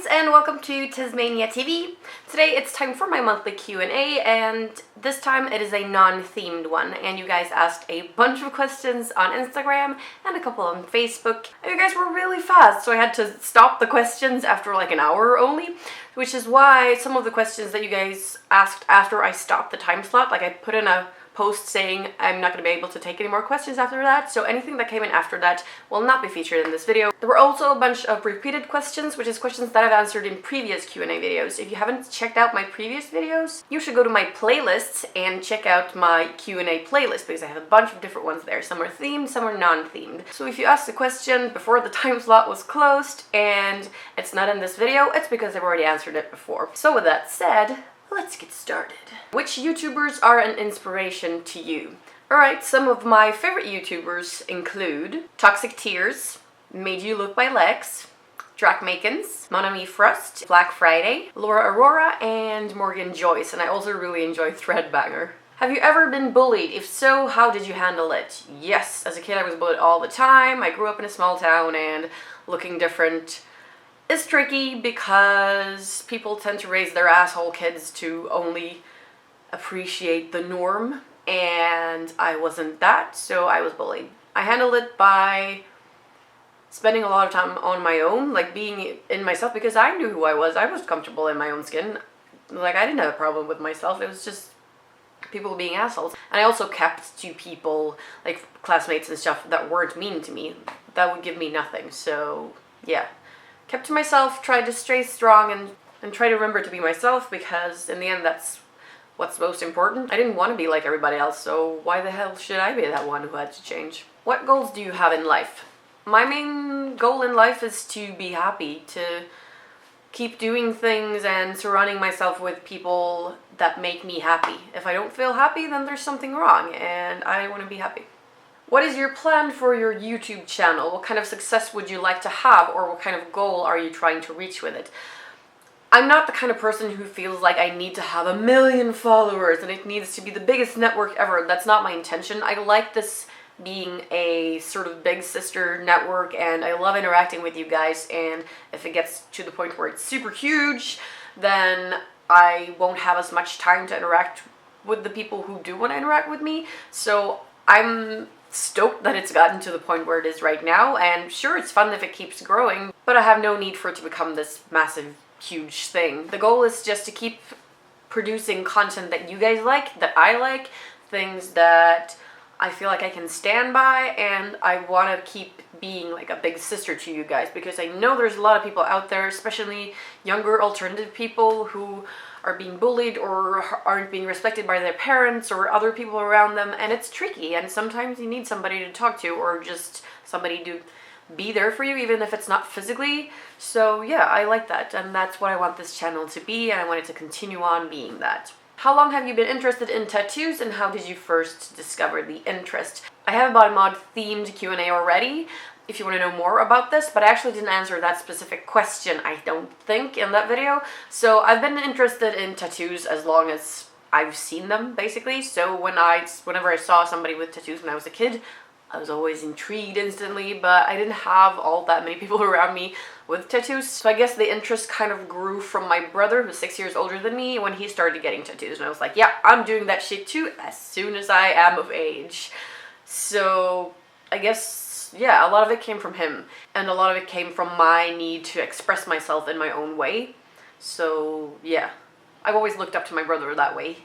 friends, and welcome to TezMania TV. Today it's time for my monthly Q&A, and this time it is a non-themed one, and you guys asked a bunch of questions on Instagram and a couple on Facebook, and you guys were really fast, so I had to stop the questions after like an hour only, which is why some of the questions that you guys asked after I stopped the time slot, like I put in a post saying I'm not going to be able to take any more questions after that, so anything that came in after that will not be featured in this video. There were also a bunch of repeated questions, which is questions that I've answered in previous Q&A videos. If you haven't checked out my previous videos, you should go to my playlists and check out my Q&A playlist, because I have a bunch of different ones there. Some are themed, some are non-themed. So if you asked a question before the time slot was closed and it's not in this video, it's because I've already answered it before. So with that said, let's get started. Which YouTubers are an inspiration to you? Alright, some of my favorite YouTubers include Toxic Tears, Made You Look by Lex, Drakmakens, Monami Frost, Black Friday, Laura Aurora, and Morgan Joyce, and I also really enjoy Threadbanger. Have you ever been bullied? If so, how did you handle it? Yes, as a kid I was bullied all the time. I grew up in a small town, and looking different is tricky because people tend to raise their asshole kids to only appreciate the norm, and I wasn't that, so I was bullied. I handled it by spending a lot of time on my own, like being in myself, because I knew who I was comfortable in my own skin. Like, I didn't have a problem with myself, it was just people being assholes. And I also kept to people, like classmates and stuff, that weren't mean to me. That would give me nothing, so yeah. Kept to myself, tried to stay strong, and try to remember to be myself, because in the end that's what's most important. I didn't want to be like everybody else, so why the hell should I be that one who had to change? What goals do you have in life? My main goal in life is to be happy, to keep doing things and surrounding myself with people that make me happy. If I don't feel happy, then there's something wrong, and I want to be happy. What is your plan for your YouTube channel? What kind of success would you like to have, or what kind of goal are you trying to reach with it? I'm not the kind of person who feels like I need to have 1 million followers and it needs to be the biggest network ever. That's not my intention. I like this being a sort of big sister network, and I love interacting with you guys, and if it gets to the point where it's super huge, then I won't have as much time to interact with the people who do want to interact with me. So I'm stoked that it's gotten to the point where it is right now, and sure, it's fun if it keeps growing, but I have no need for it to become this massive, huge thing. The goal is just to keep producing content that you guys like, that I like, things that I feel like I can stand by, and I want to keep being like a big sister to you guys, because I know there's a lot of people out there, especially younger alternative people, who are being bullied or aren't being respected by their parents or other people around them, and it's tricky, and sometimes you need somebody to talk to, or just somebody to be there for you, even if it's not physically. So yeah, I like that, and that's what I want this channel to be, and I want it to continue on being that. How long have you been interested in tattoos, and how did you first discover the interest? I have a body mod themed Q&A already, if you want to know more about this, but I actually didn't answer that specific question, I don't think, in that video. So I've been interested in tattoos as long as I've seen them, basically. So whenever I saw somebody with tattoos when I was a kid, I was always intrigued instantly, but I didn't have all that many people around me with tattoos. So I guess the interest kind of grew from my brother, who's 6 years older than me, when he started getting tattoos. And I was like, yeah, I'm doing that shit too as soon as I am of age. So I guess, yeah, a lot of it came from him, and a lot of it came from my need to express myself in my own way. So yeah, I've always looked up to my brother that way.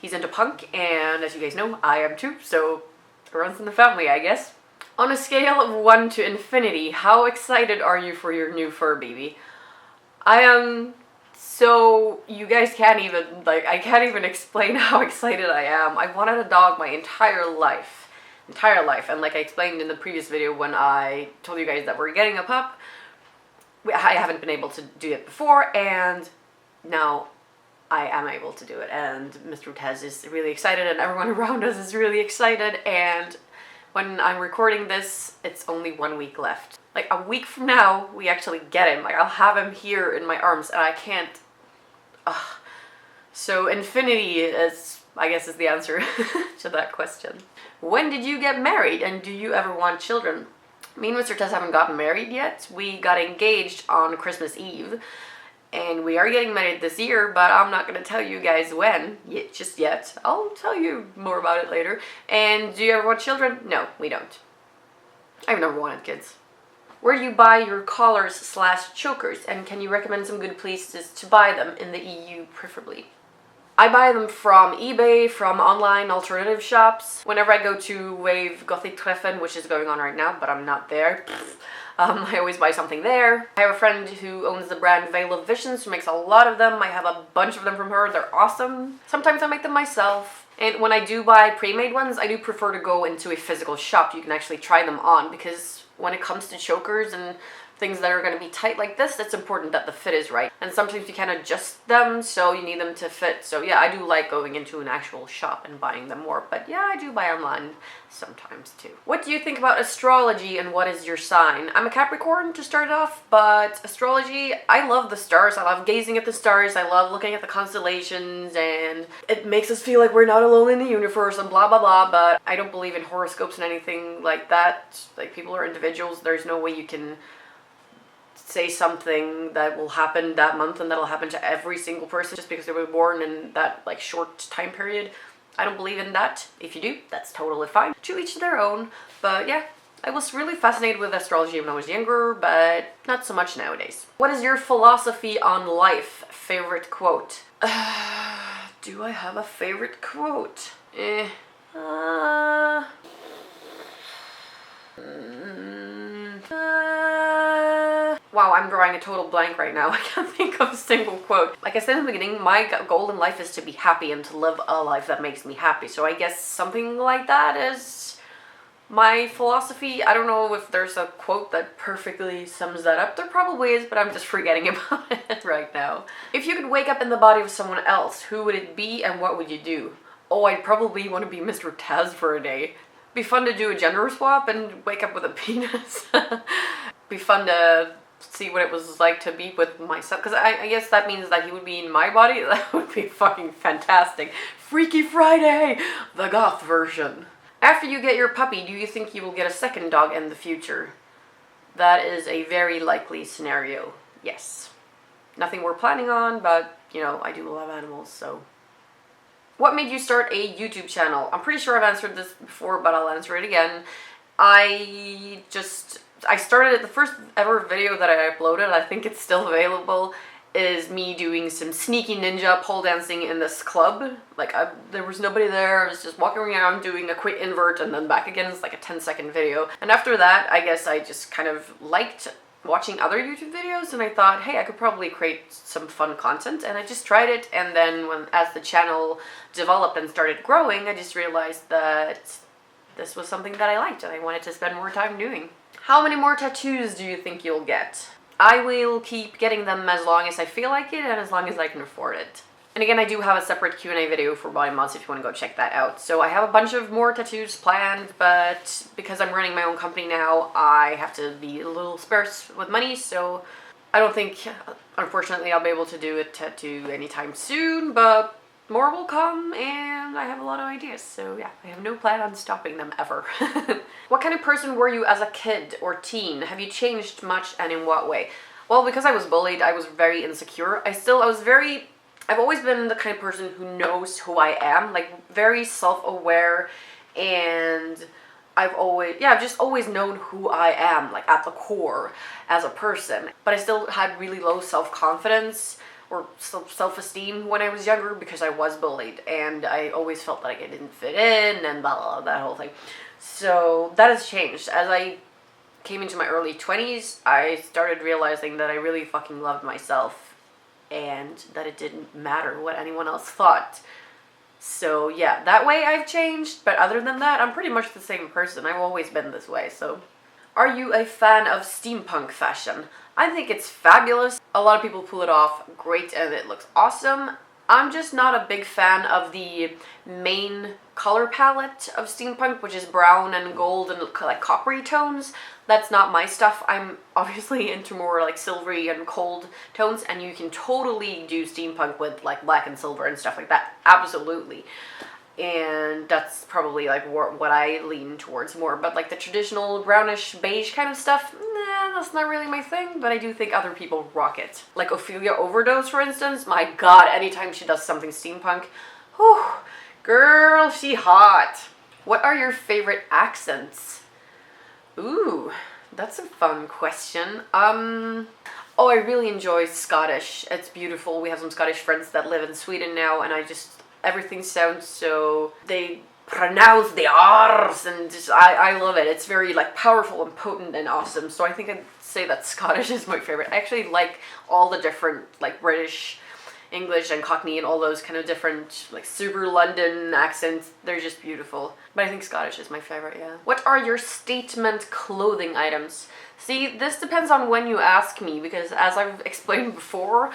He's into punk, and as you guys know, I am too, so it runs in the family, I guess. On a scale of 1 to infinity, how excited are you for your new fur baby? I am so, you guys can't even, like, I can't even explain how excited I am. I wanted a dog my entire life, and like I explained in the previous video when I told you guys that we're getting a pup, I haven't been able to do it before, and now I am able to do it, and Mr. Tez is really excited, and everyone around us is really excited, and when I'm recording this, it's only 1 week left. Like, a week from now, we actually get him. Like, I'll have him here in my arms, and I can't, So infinity is, I guess, is the answer to that question. When did you get married, and do you ever want children? Me and Mr. Tez haven't gotten married yet. We got engaged on Christmas Eve, And we are getting married this year, but I'm not going to tell you guys when, just yet. I'll tell you more about it later. And do you ever want children? No, we don't. I've never wanted kids. Where do you buy your collars/chokers, and can you recommend some good places to buy them in the EU preferably? I buy them from eBay, from online alternative shops. Whenever I go to Wave Gothic Treffen, which is going on right now, but I'm not there, I always buy something there. I have a friend who owns the brand Veil of Visions, who makes a lot of them. I have a bunch of them from her. They're awesome. Sometimes I make them myself. And when I do buy pre-made ones, I do prefer to go into a physical shop. You can actually try them on, because when it comes to chokers and things that are going to be tight like this, it's important that the fit is right. And sometimes you can't adjust them, so you need them to fit. So yeah, I do like going into an actual shop and buying them more. But yeah, I do buy online sometimes too. What do you think about astrology, and what is your sign? I'm a Capricorn to start off, but astrology, I love the stars. I love gazing at the stars. I love looking at the constellations, and it makes us feel like we're not alone in the universe and blah blah blah. But I don't believe in horoscopes and anything like that. Like, people are individuals. There's no way you can say something that will happen that month and that'll happen to every single person just because they were born in that like short time period. I don't believe in that. If you do, that's totally fine. To each their own. But yeah, I was really fascinated with astrology when I was younger, but not so much nowadays. What is your philosophy on life? Favorite quote? Do I have a favorite quote? Wow, I'm drawing a total blank right now. I can't think of a single quote. Like I said in the beginning, my goal in life is to be happy and to live a life that makes me happy. So I guess something like that is my philosophy. I don't know if there's a quote that perfectly sums that up. There probably is, but I'm just forgetting about it right now. If you could wake up in the body of someone else, who would it be and what would you do? Oh, I'd probably want to be Mr. Tez for a day. Be fun to do a gender swap and wake up with a penis. Be fun to see what it was like to be with myself, because I guess that means that he would be in my body. That would be fucking fantastic. Freaky Friday, the goth version. After you get your puppy, do you think you will get a second dog in the future? That is a very likely scenario, yes. Nothing we're planning on, but you know, I do love animals, so. What made you start a YouTube channel? I'm pretty sure I've answered this before, but I'll answer it again. I started it, the first ever video that I uploaded, I think it's still available, is me doing some sneaky ninja pole dancing in this club. Like, there was nobody there, I was just walking around doing a quick invert and then back again. It's like a 10-second video. And after that, I guess I just kind of liked watching other YouTube videos, and I thought, hey, I could probably create some fun content, and I just tried it. And then as the channel developed and started growing, I just realized that this was something that I liked and I wanted to spend more time doing. How many more tattoos do you think you'll get? I will keep getting them as long as I feel like it and as long as I can afford it. And again, I do have a separate Q&A video for body mods if you want to go check that out. So I have a bunch of more tattoos planned, but because I'm running my own company now, I have to be a little sparse with money, so I don't think, unfortunately, I'll be able to do a tattoo anytime soon, but more will come, and I have a lot of ideas, so yeah, I have no plan on stopping them ever. What kind of person were you as a kid or teen? Have you changed much, and in what way? Well, because I was bullied, I was very insecure. I've always been the kind of person who knows who I am, like very self-aware, and I've just always known who I am, like at the core as a person. But I still had really low self-confidence or self-esteem when I was younger because I was bullied, and I always felt like I didn't fit in and blah, blah, blah, that whole thing. So that has changed. As I came into my early 20s, I started realizing that I really fucking loved myself and that it didn't matter what anyone else thought. So yeah, that way I've changed, but other than that, I'm pretty much the same person. I've always been this way, so. Are you a fan of steampunk fashion? I think it's fabulous. A lot of people pull it off great and it looks awesome. I'm just not a big fan of the main color palette of steampunk, which is brown and gold and like coppery tones. That's not my stuff. I'm obviously into more like silvery and cold tones, and you can totally do steampunk with like black and silver and stuff like that. Absolutely. and that's probably like what I lean towards more. But like the traditional brownish beige kind of stuff, nah, that's not really my thing, but I do think other people rock it. Like Ophelia Overdose, for instance, my god, anytime she does something steampunk, whew, girl, she hot. What are your favorite accents? Ooh, that's a fun question. Oh, I really enjoy Scottish. It's beautiful. We have some Scottish friends that live in Sweden now, and everything sounds so, they pronounce the R's, and just, I love it. It's very like powerful and potent and awesome. So I think I'd say that Scottish is my favorite. I actually like all the different like British, English, and Cockney, and all those kind of different like super London accents. They're just beautiful. But I think Scottish is my favorite, yeah. What are your statement clothing items? See, this depends on when you ask me, because as I've explained before,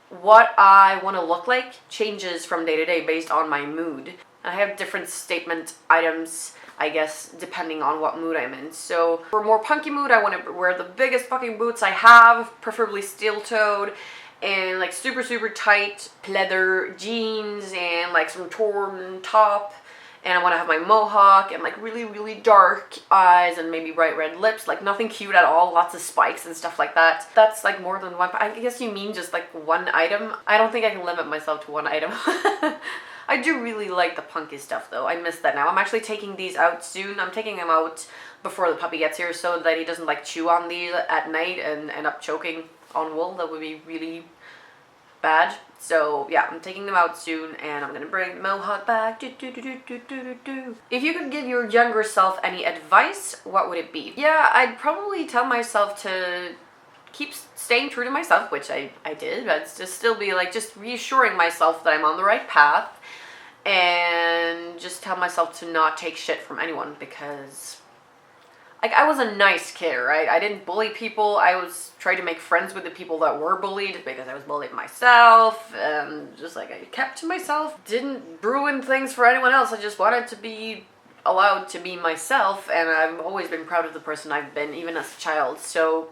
what I want to look like changes from day to day based on my mood. I have different statement items, I guess, depending on what mood I'm in. So for a more punky mood, I want to wear the biggest fucking boots I have, preferably steel-toed, and like super tight leather jeans, and like some torn top. And I want to have my mohawk and like really dark eyes and maybe bright red lips, like nothing cute at all, lots of spikes and stuff like that. That's like more than one. I guess you mean just like one item. I don't think I can limit myself to one item. I do really like the punky stuff though. I miss that now. I'm actually taking these out soon. I'm taking them out before the puppy gets here so that he doesn't like chew on these at night and end up choking on wool. That would be really bad. So yeah, I'm taking them out soon, and I'm gonna bring the mohawk back. If you could give your younger self any advice, what would it be? Yeah, I'd probably tell myself to keep staying true to myself, which I did, but just still be like just reassuring myself that I'm on the right path, and just tell myself to not take shit from anyone, because like I was a nice kid, right? I didn't bully people. I was trying to make friends with the people that were bullied because I was bullied myself, and just like I kept to myself. Didn't ruin things for anyone else. I just wanted to be allowed to be myself, and I've always been proud of the person I've been, even as a child. So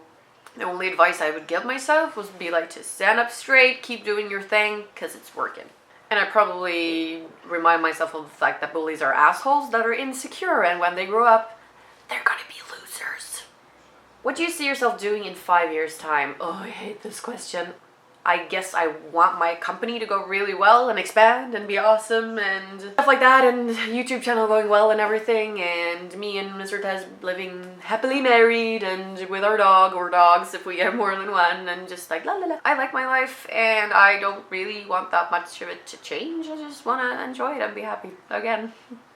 the only advice I would give myself was be like to stand up straight, keep doing your thing, because it's working. And I probably remind myself of the fact that bullies are assholes that are insecure, and when they grow up, they're gonna be losers. What do you see yourself doing in 5 years' time? Oh, I hate this question. I guess I want my company to go really well and expand and be awesome and stuff like that, and YouTube channel going well and everything, and me and Mr. Tez living happily married and with our dog or dogs if we have more than one, and just like la la la. I like my life, and I don't really want that much of it to change. I just want to enjoy it and be happy again.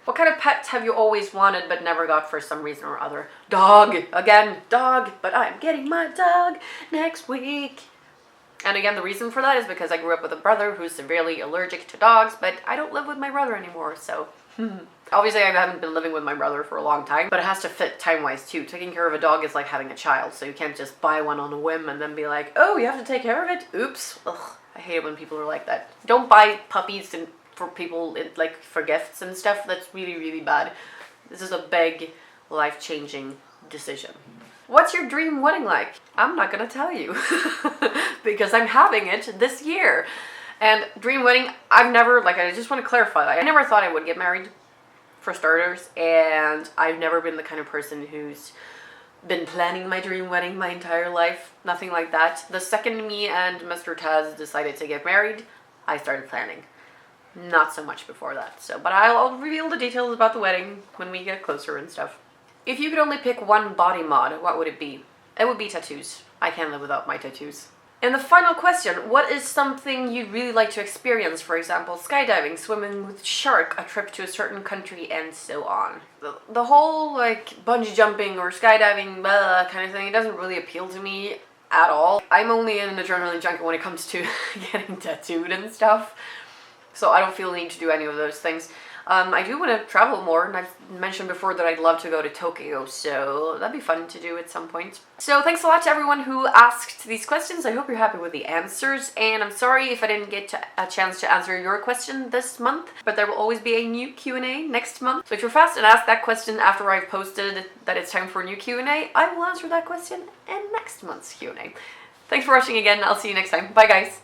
What kind of pet have you always wanted but never got for some reason or other? Dog! Again, dog! But I'm getting my dog next week. And again, the reason for that is because I grew up with a brother who's severely allergic to dogs, but I don't live with my brother anymore, so... Obviously, I haven't been living with my brother for a long time, but it has to fit time-wise too. Taking care of a dog is like having a child, so you can't just buy one on a whim and then be like, oh, you have to take care of it? Oops. Ugh, I hate it when people are like that. Don't buy puppies for people, like for gifts and stuff. That's really bad. This is a big life-changing decision. What's your dream wedding like? I'm not gonna tell you because I'm having it this year. And dream wedding, I've never, like, I just want to clarify that I never thought I would get married, for starters, and I've never been the kind of person who's been planning my dream wedding my entire life. Nothing like that. The second me and Mr. Tez decided to get married, I started planning. Not so much before that. So, but I'll reveal the details about the wedding when we get closer and stuff. If you could only pick one body mod, what would it be? It would be tattoos. I can't live without my tattoos. And the final question, what is something you'd really like to experience? For example, skydiving, swimming with shark, a trip to a certain country, and so on. The whole, like, bungee jumping or skydiving, blah, kind of thing, it doesn't really appeal to me at all. I'm only an adrenaline junkie when it comes to getting tattooed and stuff. So I don't feel the need to do any of those things. I do want to travel more, and I've mentioned before that I'd love to go to Tokyo, so that'd be fun to do at some point. So thanks a lot to everyone who asked these questions. I hope you're happy with the answers, and I'm sorry if I didn't get a chance to answer your question this month, but there will always be a new Q&A next month. So if you're fast and ask that question after I've posted that it's time for a new Q&A, I will answer that question in next month's Q&A. Thanks for watching again. I'll see you next time. Bye, guys.